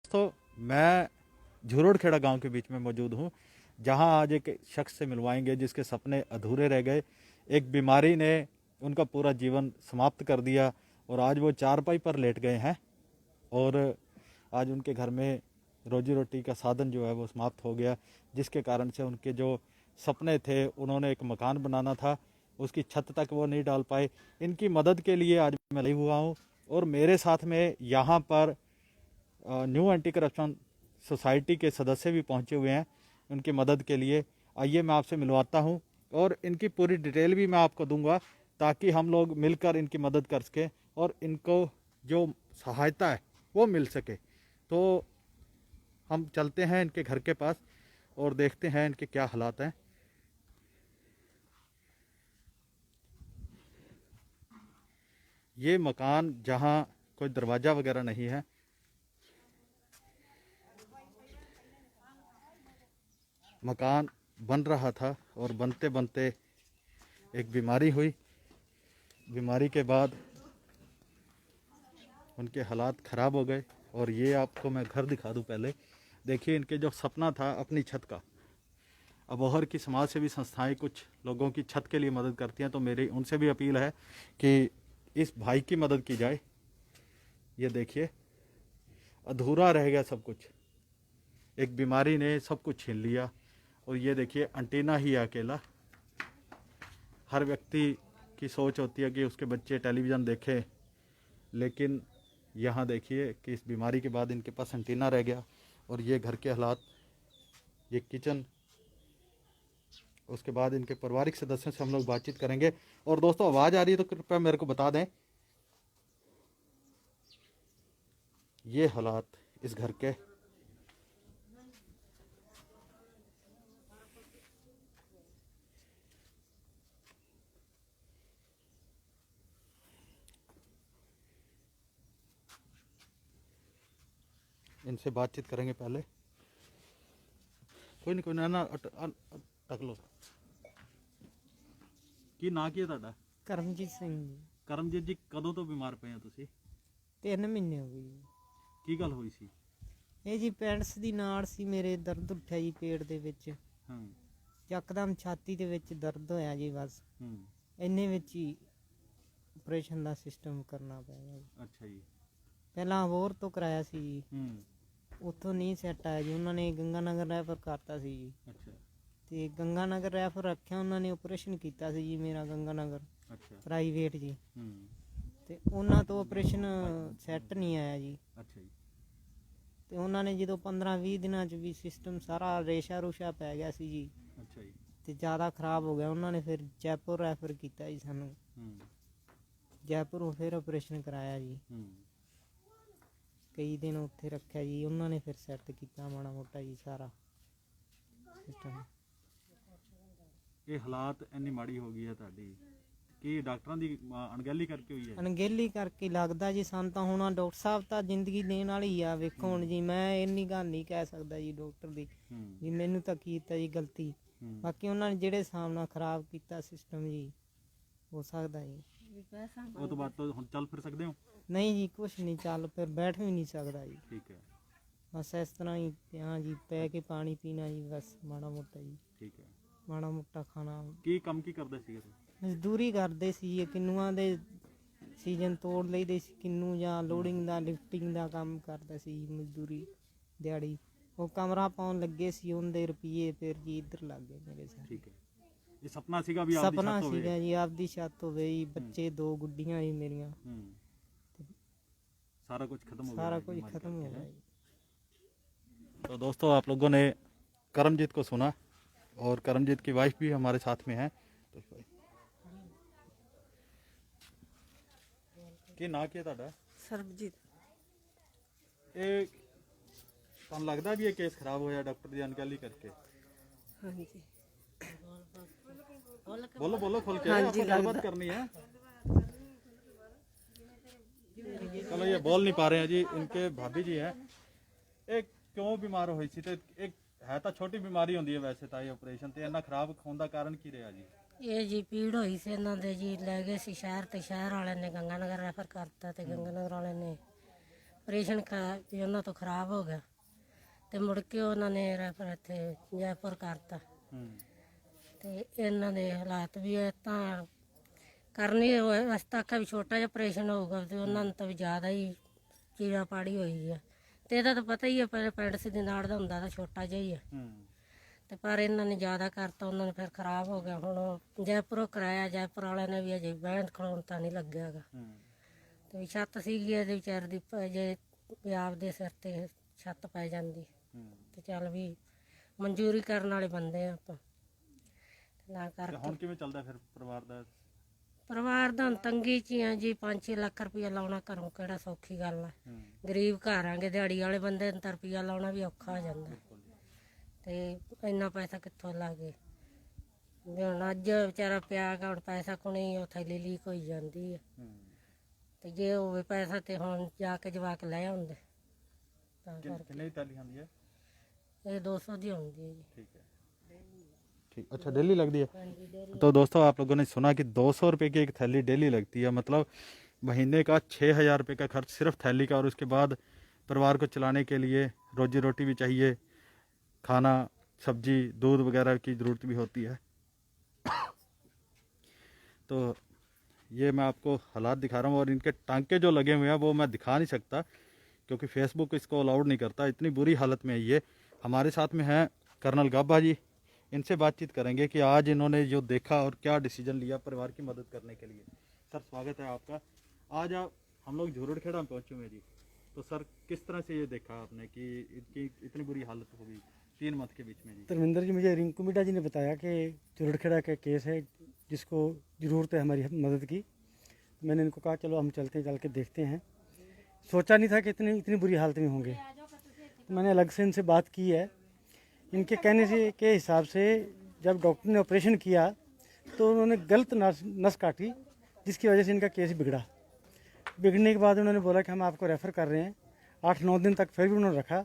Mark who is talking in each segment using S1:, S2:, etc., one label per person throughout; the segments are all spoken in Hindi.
S1: तो मैं झुरोड़खेड़ा गांव के बीच में मौजूद हूं, जहां आज एक शख्स से मिलवाएंगे जिसके सपने अधूरे रह गए। एक बीमारी ने उनका पूरा जीवन समाप्त कर दिया और आज वो चारपाई पर लेट गए हैं और आज उनके घर में रोजी रोटी का साधन जो है वो समाप्त हो गया, जिसके कारण से उनके जो सपने थे, उन्होंने एक मकान बनाना था, उसकी छत तक वो नहीं डाल पाए। इनकी मदद के लिए आज मैं लाइव हुआ हूँ और मेरे साथ में यहाँ पर न्यू एंटी करप्शन सोसाइटी के सदस्य भी पहुंचे हुए हैं उनकी मदद के लिए। आइए मैं आपसे मिलवाता हूं और इनकी पूरी डिटेल भी मैं आपको दूंगा ताकि हम लोग मिलकर इनकी मदद कर सकें और इनको जो सहायता है वो मिल सके। तो हम चलते हैं इनके घर के पास और देखते हैं इनके क्या हालात हैं। ये मकान जहां कोई दरवाज़ा वगैरह नहीं है, मकान बन रहा था और बनते बनते एक बीमारी हुई। बीमारी के बाद उनके हालात ख़राब हो गए और ये आपको मैं घर दिखा दूं। पहले देखिए इनके जो सपना था अपनी छत का। अबोहर की समाज सेवी संस्थाएं कुछ लोगों की छत के लिए मदद करती हैं, तो मेरी उनसे भी अपील है कि इस भाई की मदद की जाए। ये देखिए अधूरा रह गया सब कुछ, एक बीमारी ने सब कुछ छीन लिया। और ये देखिए एंटीना ही है अकेला। हर व्यक्ति की सोच होती है कि उसके बच्चे टेलीविज़न देखें, लेकिन यहाँ देखिए कि इस बीमारी के बाद इनके पास एंटीना रह गया। और ये घर के हालात, ये किचन। उसके बाद इनके पारिवारिक सदस्यों से हम लोग बातचीत करेंगे। और दोस्तों आवाज़ आ रही है तो कृपया मेरे को बता दें। ये हालात इस घर के। इनसे बातचीत करेंगे पहले। कोई नहीं ना टक लो। ਕੀ ਨਾਂ ਕੀ ਹੈ ਤੁਹਾਡਾ?
S2: ਕਰਮਜੀਤ ਸਿੰਘ ਜੀ।
S1: ਕਰਮਜੀਤ ਜੀ, ਕਦੋਂ ਤੋਂ ਬਿਮਾਰ ਪਏ ਹੋ ਤੁਸੀਂ?
S2: 3 ਮਹੀਨੇ ਹੋ ਗਏ ਜੀ।
S1: ਕੀ ਗੱਲ ਹੋਈ ਸੀ?
S2: ਇਹ ਜੀ ਪੈਂਟਸ ਦੀ ਨਾੜ ਸੀ, ਮੇਰੇ ਦਰਦ ਉੱਠਿਆ ਜੀ ਪੇਟ ਦੇ ਵਿੱਚ।
S1: ਹਾਂ।
S2: ਯਕਦਮ ਛਾਤੀ ਦੇ ਵਿੱਚ ਦਰਦ ਹੋਇਆ ਜੀ, ਬਸ
S1: ਹੂੰ।
S2: ਇੰਨੇ ਵਿੱਚ ਹੀ ਆਪਰੇਸ਼ਨ ਦਾ ਸਿਸਟਮ ਕਰਨਾ ਪਿਆ ਜੀ।
S1: ਅੱਛਾ ਜੀ।
S2: ਪਹਿਲਾਂ ਹੋਰ ਤੋਂ ਕਰਾਇਆ ਸੀ ਜੀ,
S1: ਹੂੰ।
S2: ਉੱਥੋਂ ਨਹੀਂ ਸੈੱਟ ਆਇਆ ਜੀ, ਉਹਨਾਂ ਨੇ ਗੰਗਾਨਗਰ ਰੈਫਰ ਕਰਤਾ ਸੀ ਜੀ।
S1: ਅੱਛਾ।
S2: ਤੇ ਗੰਗਾਨਗਰ ਰੈਫਰ ਰੱਖਿਆ, ਉਹਨਾਂ ਨੇ ਆਪਰੇਸ਼ਨ ਕੀਤਾ ਸੀ ਜੀ ਮੇਰਾ ਗੰਗਾਨਗਰ
S1: ਅੱਛਾ।
S2: ਪ੍ਰਾਈਵੇਟ ਜੀ।
S1: ਹੂੰ।
S2: ਤੇ ਉਹਨਾਂ ਤੋਂ ਆਪਰੇਸ਼ਨ ਸੈੱਟ ਨਹੀਂ ਆਇਆ ਜੀ।
S1: ਅੱਛਾ ਜੀ।
S2: ਤੇ ਉਹਨਾਂ ਨੇ ਜਦੋਂ 15-20 ਦਿਨਾਂ 'ਚ ਵੀ ਸਿਸਟਮ ਸਾਰਾ ਰੇਸ਼ਾ ਰੂਸ਼ਾ ਪੈ ਗਿਆ ਸੀ ਜੀ,
S1: ਅੱਛਾ ਜੀ।
S2: ਤੇ ਜ਼ਿਆਦਾ ਖਰਾਬ ਹੋ ਗਿਆ। ਉਹਨਾਂ ਨੇ ਫਿਰ ਜੈਪੁਰ ਰੈਫਰ ਕੀਤਾ ਜੀ ਸਾਨੂੰ।
S1: ਹੂੰ।
S2: ਜੈਪੁਰੋਂ ਫਿਰ ਆਪਰੇਸ਼ਨ ਕਰਾਇਆ ਜੀ।
S1: ਹੂੰ।
S2: ਕਈ ਦਿਨ ਉੱਥੇ ਰੱਖਿਆ ਜੀ, ਉਹਨਾਂ ਨੇ ਫਿਰ ਸੈੱਟ ਕੀਤਾ ਮਾੜਾ ਮੋਟਾ ਜੀ ਸਾਰਾ ਸਿਸਟਮ।
S1: ਇਹ ਹਾਲਾਤ ਇੰਨੀ ਮਾੜੀ ਹੋ ਗਈ ਹੈ ਤੁਹਾਡੀ, ਕੀ ਡਾਕਟਰਾਂ ਦੀ ਅਣਗਹਿਲੀ ਕਰਕੇ ਹੋਈ ਹੈ?
S2: ਅਣਗਹਿਲੀ ਕਰਕੇ ਲੱਗਦਾ ਜੀ ਸਾਨੂੰ ਤਾਂ। ਹੁਣ ਡਾਕਟਰ ਸਾਹਿਬ ਤਾਂ ਜ਼ਿੰਦਗੀ ਦੇਣ ਵਾਲੀ ਆ, ਵੇਖੋ ਹੁਣ ਜੀ ਮੈਂ ਇੰਨੀ ਗੱਲ ਨਹੀਂ ਕਹਿ ਸਕਦਾ ਜੀ ਡਾਕਟਰ ਦੀ ਜੀ, ਮੈਨੂੰ ਤਾਂ ਕੀਤਾ ਜੀ ਗਲਤੀ। ਬਾਕੀ ਉਹਨਾਂ ਨੇ ਜਿਹੜੇ ਹਿਸਾਬ ਨਾਲ ਖਰਾਬ ਕੀਤਾ ਸਿਸਟਮ ਜੀ, ਹੋ ਸਕਦਾ ਜੀ।
S1: ਉਹ ਤੋਂ ਬਾਅਦ ਤੋਂ ਹੁਣ ਚੱਲ ਫਿਰ ਸਕਦੇ ਹੋ?
S2: ਨਹੀਂ ਜੀ ਕੁਛ ਨਹੀਂ, ਚੱਲ ਫਿਰ ਬੈਠ ਵੀ ਨਹੀਂ ਸਕਦਾ ਜੀ।
S1: ਠੀਕ ਹੈ।
S2: ਬਸ ਇਸ ਤਰ੍ਹਾਂ ਹੀ ਹਾਂ ਜੀ, ਪੈ ਕੇ ਪਾਣੀ ਪੀਣਾ ਜੀ, ਬਸ ਮਾੜਾ ਮੋਟਾ ਜੀ,
S1: ਠੀਕ ਹੈ।
S2: ਮਾੜਾ ਮੋਟਾ ਖਾਣਾ।
S1: ਕੀ ਕੰਮ ਕੀ ਕਰਦੇ ਸੀਗੇ ਤੁਸੀਂ?
S2: ਮਜ਼ਦੂਰੀ ਕਰਦੇ ਸੀ ਜੀ, ਕਿੰਨੂਆਂ ਦੇ ਸੀਜ਼ਨ ਤੋੜ ਲਈਦੇ ਸੀ ਕਿੰਨੂ, ਜਾਂ ਲੋਡਿੰਗ ਦਾ ਲਿਫਟਿੰਗ ਦਾ ਕੰਮ ਕਰਦਾ ਸੀ ਜੀ, ਮਜ਼ਦੂਰੀ ਦਿਹਾੜੀ। ਉਹ ਕਮਰਾ ਪਾਉਣ ਲੱਗੇ ਸੀ, ਉਹਦੇ ਰੁਪਈਏ ਫਿਰ ਜੀ ਇੱਧਰ ਲੱਗ ਗਏ ਮੇਰੇ ਸਾਰੇ।
S1: ਠੀਕ ਹੈ। ਇਹ ਸੁਪਨਾ ਸੀਗਾ ਵੀ ਆਪਦੀ
S2: ਸਪਨਾ
S1: ਛੱਤ ਹੋਵੇ?
S2: ਸੀਗਾ ਜੀ ਆਪਦੀ ਛੱਤ ਹੋਵੇ ਜੀ, ਬੱਚੇ 2 ਗੁੱਡੀਆਂ ਜੀ ਮੇਰੀਆਂ।
S1: सारा कुछ खत्म हो गया?
S2: सारा कुछ खत्म हो गया जी।
S1: तो दोस्तों आप लोगों ने करमजीत को सुना और करमजीत की वाइफ भी हमारे साथ में है। तो ਕੀ ਨਾਂ ਕੀ ਹੈ ਤੁਹਾਡਾ?
S3: ਸਰਬਜੀਤ।
S1: ਇਹ ਤੁਹਾਨੂੰ ਲੱਗਦਾ ਵੀ ਇਹ ਕੇਸ ਖਰਾਬ ਹੋਇਆ ਡਾਕਟਰ ਦੀ ਅਣਗਹਿਲੀ ਕਰਕੇ?
S3: ਹਾਂਜੀ।
S1: बोलो बोलो खोल के,
S3: हाँ
S1: आपको
S3: जी,
S1: गलबात
S3: लगता।
S1: करनी है। चलो ये बोल नहीं पा रहे हैं जी, इनके भाभी जी हैं। एक क्यों बीमार हुई थी? तो एक है तो छोटी बीमारी होती है वैसे तो ये ऑपरेशन ਤੇ ਇੰਨਾ ਖਰਾਬ ਹੋਣ ਦਾ ਕਾਰਨ ਕੀ ਰਿਹਾ ਜੀ?
S3: ਇਹ ਜੀ ਪੀੜ ਹੋਈ ਸੀ ਇਹਨਾਂ ਦੇ ਜੀ, ਲੈ ਗਏ ਸੀ ਸ਼ਹਿਰ ਤੇ ਸ਼ਹਿਰ ਵਾਲਿਆਂ ਨੇ ਗੰਗਾਨਗਰ ਰੈਫਰ ਕਰਤਾ ਤੇ ਗੰਗਾਨਗਰ ਵਾਲਿਆਂ ਨੇ ਆਪਰੇਸ਼ਨ ਵੀ ਉਹਨਾਂ ਤੋਂ ਖਰਾਬ ਹੋ ਗਿਆ ਤੇ ਮੁੜ ਕੇ ਉਹਨਾਂ ਨੇ ਰੈਫਰ ਇੱਥੇ ਜੈਪੁਰ ਕਰਤਾ ਤੇ ਇਹਨਾਂ ਦੇ ਹਾਲਾਤ ਵੀ ਇਹ ਤਾਂ ਕਰਨੀ ਅਸ ਤੱਕ ਵੀ ਛੋਟਾ ਜਿਹਾ ਆਪਰੇਸ਼ਨ ਹੋਊਗਾ ਤੇ ਉਹਨਾਂ ਨੂੰ ਤਾਂ ਵੀ ਜ਼ਿਆਦਾ ਹੀ ਚੀਰਾ ਪਾੜੀ ਹੋਈ ਆ ਤੇ ਇਹਦਾ ਤਾਂ ਪਤਾ ਹੀ ਆ ਪਰ ਪੈਂਡਸ ਦੇ ਨਾੜ ਦਾ ਹੁੰਦਾ ਤਾਂ ਛੋਟਾ ਜਿਹਾ ਹੀ ਆ ਤੇ ਪਰ ਇਹਨਾਂ ਨੇ ਜ਼ਿਆਦਾ ਕਰਤਾ ਉਹਨਾਂ ਨੂੰ ਫਿਰ ਖਰਾਬ ਹੋ ਗਿਆ। ਹੁਣ ਉਹ ਜੈਪੁਰੋਂ ਕਰਾਇਆ, ਜੈਪੁਰ ਵਾਲਿਆਂ ਨੇ ਵੀ ਅਜੇ ਬਹਿਣ ਖਲੋਣ ਤਾਂ ਨਹੀਂ ਲੱਗਿਆਗਾ ਤੇ ਵੀ ਛੱਤ ਸੀਗੀ ਇਹਦੇ ਵਿਚਾਰ ਦੀ ਜੇ ਵੀ ਆਪਦੇ ਸਿਰ ਤੇ ਛੱਤ ਪੈ ਜਾਂਦੀ ਤੇ ਚੱਲ ਵੀ ਮਨਜ਼ੂਰੀ ਕਰਨ ਵਾਲੇ ਬੰਦੇ ਆ ਆਪਾਂ ਨਾ ਕਰਕੇ।
S1: ਹੁਣ ਕਿਵੇਂ ਚੱਲਦਾ ਫਿਰ
S3: ਪਰਿਵਾਰ ਦਾ ਹੁਣ ਤੰਗੀ 'ਚ ਹੀ ਆ ਜੀ। 5-6 ਲੱਖ ਰੁਪਇਆ ਲਾਉਣਾ ਘਰੋਂ ਕਿਹੜਾ ਸੌਖੀ ਗੱਲ ਆ। ਗਰੀਬ ਘਰ ਆਂਗੇ, ਦਿਹਾੜੀ ਵਾਲੇ ਬੰਦੇ ਨੂੰ ਤਾਂ ਰੁਪਇਆ ਲਾਉਣਾ ਵੀ ਔਖਾ ਹੋ ਜਾਂਦਾ ਤੇ ਇੰਨਾ ਪੈਸਾ ਕਿੱਥੋਂ ਲਾਗੇ ਵੀ ਹੁਣ ਅੱਜ ਵਿਚਾਰਾ ਪਿਆ ਗਾ, ਹੁਣ ਪੈਸਾ ਕੋਣੀ ਉਹ ਥੈਲੀ ਲੀਕ ਹੋਈ ਜਾਂਦੀ ਆ ਤੇ ਜੇ ਹੋਵੇ ਪੈਸਾ ਤੇ ਹੁਣ ਜਾ ਕੇ ਜਵਾਕ ਲੈ ਆਉਂਦੇ ਤਾਂ ਕਰਕੇ।
S1: ਕਿੰਨੀ ਟੈਲੀ ਆਉਂਦੀ ਹੈ?
S3: ਇਹ 200 ਦੀ ਆਉਂਦੀ ਹੈ ਜੀ।
S1: ठीक है, ठीक। अच्छा, डेली लगती है। तो दोस्तों आप लोगों ने सुना कि 200 रुपये की एक थैली डेली लगती है, मतलब महीने का 6,000 रुपये का खर्च सिर्फ थैली का, और उसके बाद परिवार को चलाने के लिए रोजी रोटी भी चाहिए, खाना सब्जी दूध वगैरह की ज़रूरत भी होती है। तो ये मैं आपको हालात दिखा रहा हूँ, और इनके टांके जो लगे हुए हैं वो मैं दिखा नहीं सकता क्योंकि फेसबुक इसको अलाउड नहीं करता, इतनी बुरी हालत में है ये। हमारे साथ में है कर्नल गाबा जी, इनसे बातचीत करेंगे कि आज इन्होंने जो देखा और क्या डिसीजन लिया परिवार की मदद करने के लिए। सर स्वागत है आपका। आज हम लोग झुरड़खेड़ा में पहुँचे हुए जी, तो सर किस तरह से ये देखा आपने कि इनकी इतनी बुरी हालत हो गई 3 मंथ के बीच में जी?
S4: धर्मेंद्र जी, मुझे रिंकू मिड्डा जी ने बताया कि झुरड़खेड़ा का केस है जिसको ज़रूरत है हमारी मदद की। मैंने इनको कहा चलो हम चलते हैं, चल के देखते हैं। सोचा नहीं था कि इतनी बुरी हालत में होंगे। तो मैंने अलग से इनसे बात की है। इनके कहने से के हिसाब से जब डॉक्टर ने ऑपरेशन किया तो उन्होंने गलत नस काटी, जिसकी वजह से इनका केस बिगड़ने के बाद उन्होंने बोला कि हम आपको रेफ़र कर रहे हैं। 8-9 दिन तक फिर भी उन्होंने रखा।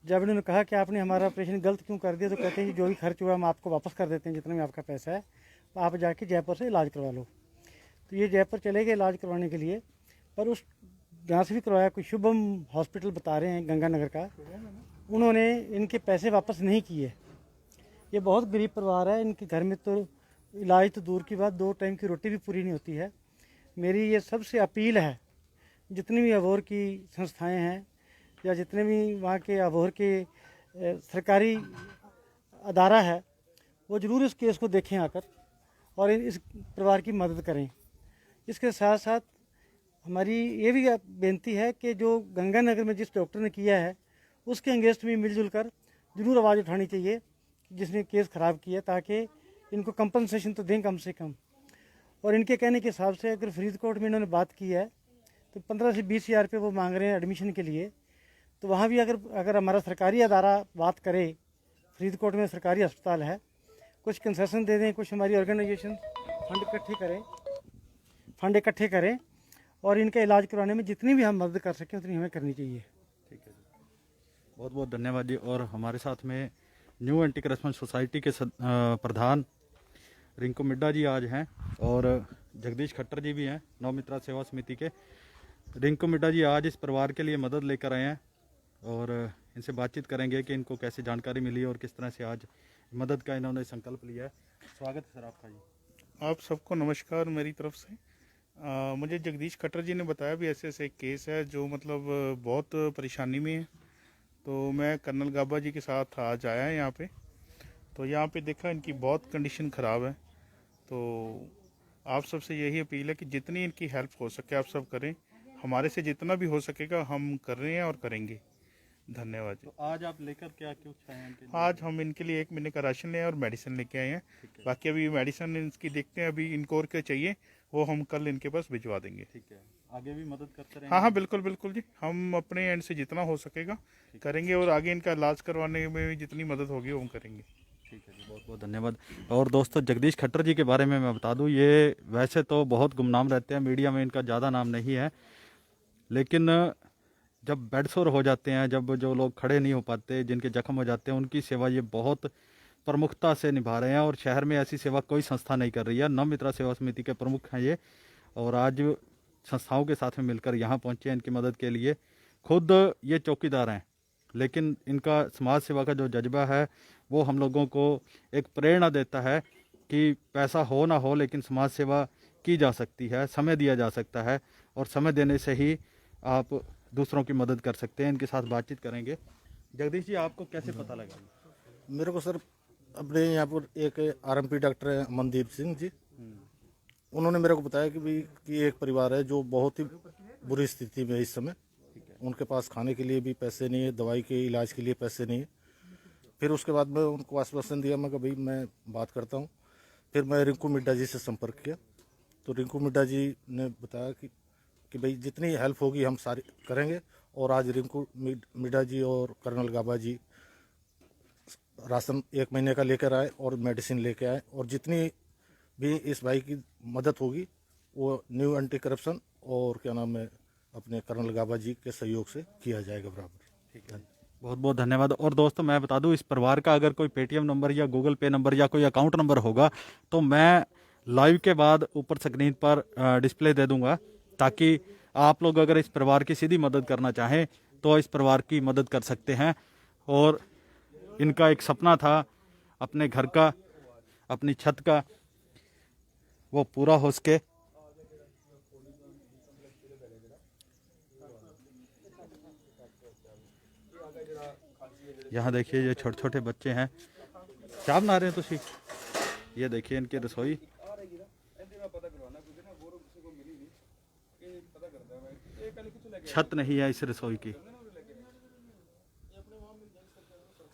S4: जब इन्होंने कहा कि आपने हमारा ऑपरेशन गलत क्यों कर दिया, तो कहते हैं कि जो भी खर्च हुआ हम आपको वापस कर देते हैं, जितना भी आपका पैसा है तो आप जाके जयपुर से इलाज करवा लो। तो ये जयपुर चले गए इलाज करवाने के लिए, पर उस जहाँ से भी करवाया, कोई शुभम हॉस्पिटल बता रहे हैं गंगानगर का, उन्होंने इनके पैसे वापस नहीं किए। ये बहुत गरीब परिवार है, इनके घर में तो इलाज तो दूर की बात, 2 टाइम की रोटी भी पूरी नहीं होती है। मेरी ये सबसे अपील है, जितनी भी अबोहर की संस्थाएं हैं या जितने भी वहाँ के अबोहर के सरकारी अदारा है, वो ज़रूर इस केस को देखें आकर और इस परिवार की मदद करें। इसके साथ साथ हमारी ये भी बेनती है कि जो गंगानगर में जिस डॉक्टर ने किया है उसके अगेंस्ट में मिलजुल कर ज़रूर आवाज़ उठानी चाहिए जिसने केस ख़राब किया, ताकि इनको कंपनसेशन तो दें कम से कम। और इनके कहने के हिसाब से अगर फरीदकोट में इन्होंने बात की है तो 15 से 20 हज़ार रुपये वो मांग रहे हैं एडमिशन के लिए। तो वहाँ भी अगर हमारा सरकारी अदारा बात करे, फरीदकोट में सरकारी अस्पताल है, कुछ कंसेशन दे दें, कुछ हमारी ऑर्गेनाइजेशन फंड इकट्ठे करें और इनका इलाज करवाने में जितनी भी हम मदद कर सकें उतनी हमें करनी चाहिए।
S1: ठीक है जी, बहुत बहुत धन्यवाद जी। और हमारे साथ में न्यू एंटी करप्शन सोसाइटी के प्रधान रिंकू मिड्डा जी आज हैं, और जगदीश खट्टर जी भी हैं, नवमित्रा सेवा समिति के। रिंकू मिड्डा जी आज इस परिवार के लिए मदद लेकर आए हैं, और इनसे बातचीत करेंगे कि इनको कैसे जानकारी मिली और किस तरह से आज मदद का इन्होंने संकल्प लिया है। स्वागत है सर आपका जी।
S5: आप सबको नमस्कार मेरी तरफ से। मुझे जगदीश खट्टर जी ने बताया भी ऐसे एक केस है जो मतलब बहुत परेशानी में है, तो मैं कर्नल गाबा जी के साथ आज आया है यहाँ पे। तो यहाँ पे देखा इनकी बहुत कंडीशन ख़राब है, तो आप सबसे यही अपील है कि जितनी इनकी हेल्प हो सके आप सब करें। हमारे से जितना भी हो सकेगा हम कर रहे हैं और करेंगे। धन्यवाद जी।
S1: तो आज आप लेकर क्या कुछ आए हैं?
S5: आज हम इनके लिए 1 महीने का राशन ले और मेडिसिन लेके आए हैं। बाकी अभी मेडिसिन इनकी देखते हैं, अभी इनको और क्या चाहिए वो हम कल इनके पास भिजवा देंगे।
S1: ठीक है, आगे भी मदद करते रहेंगे?
S5: हाँ हाँ बिल्कुल बिल्कुल जी, हम अपने एंड से जितना हो सकेगा करेंगे, और आगे इनका इलाज करवाने में भी जितनी मदद होगी वो हम करेंगे।
S1: ठीक है जी, बहुत बहुत धन्यवाद। और दोस्तों जगदीश खट्टर जी के बारे में मैं बता दूं, ये वैसे तो बहुत गुमनाम रहते हैं, मीडिया में इनका ज़्यादा नाम नहीं है, लेकिन जब बेड सोर हो जाते हैं, जब जो लोग खड़े नहीं हो पाते, जिनके जख्म हो जाते हैं, उनकी सेवा ये बहुत प्रमुखता से निभा रहे हैं, और शहर में ऐसी सेवा कोई संस्था नहीं कर रही है। नवमित्रा सेवा समिति के प्रमुख हैं ये, और आज संस्थाओं के साथ में मिलकर यहाँ पहुँचे हैं इनकी मदद के लिए। खुद ये चौकीदार हैं, लेकिन इनका समाज सेवा का जो जज्बा है वो हम लोगों को एक प्रेरणा देता है कि पैसा हो ना हो लेकिन समाज सेवा की जा सकती है, समय दिया जा सकता है और समय देने से ही आप दूसरों की मदद कर सकते हैं। इनके साथ बातचीत करेंगे। जगदीश जी, आपको कैसे पता लगा?
S6: मेरे को सर अपने यहाँ पर एक आरएमपी डॉक्टर है अमनदीप सिंह जी, उन्होंने मेरे को बताया कि भाई कि एक परिवार है जो बहुत ही बुरी स्थिति में है इस समय। उनके पास खाने के लिए भी पैसे नहीं है, दवाई के इलाज के लिए पैसे नहीं है। फिर उसके बाद मैं उनको आश्वासन दिया, मैं कि भाई मैं बात करता हूँ। फिर मैं रिंकू मिड्डा जी से संपर्क किया, तो रिंकू मिड्डा जी ने बताया कि भाई जितनी हेल्प होगी हम सारी करेंगे। और आज रिंकू मिड्डा जी और कर्नल गाबा जी राशन 1 महीने का लेकर आए और मेडिसिन लेके आए, और जितनी भी इस भाई की मदद होगी वो न्यू एंटी करप्शन और क्या नाम है अपने कर्नल गाबा जी के सहयोग से किया जाएगा बराबर। ठीक है,
S1: बहुत बहुत धन्यवाद। और दोस्तों मैं बता दूं, इस परिवार का अगर कोई पेटीएम नंबर या गूगल पे नंबर या कोई अकाउंट नंबर होगा तो मैं लाइव के बाद ऊपर स्क्रीन पर डिस्प्ले दे दूंगा, ताकि आप लोग अगर इस परिवार की सीधी मदद करना चाहें तो इस परिवार की मदद कर सकते हैं। और इनका एक सपना था अपने घर का, अपनी छत का, वो पूरा हो सके। यहाँ देखिए ये छोटे छोटे बच्चे हैं, क्या बना रहे हैं तुसी? ये देखिए इनकी रसोई। छत नहीं है इस रसोई की।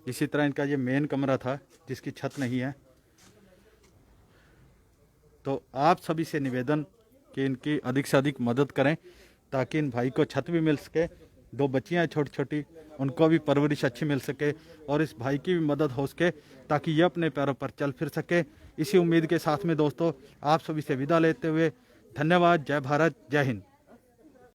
S1: इसी तरह इनका ये मेन कमरा था जिसकी छत नहीं है। तो आप सभी से निवेदन कि इनकी अधिक से अधिक मदद करें ताकि इन भाई को छत भी मिल सके, 2 बच्चियां छोटी छोटी, उनको भी परवरिश अच्छी मिल सके और इस भाई की भी मदद हो सके ताकि ये अपने पैरों पर चल फिर सके। इसी उम्मीद के साथ में दोस्तों आप सभी से विदा लेते हुए धन्यवाद। जय भारत, जय हिंद।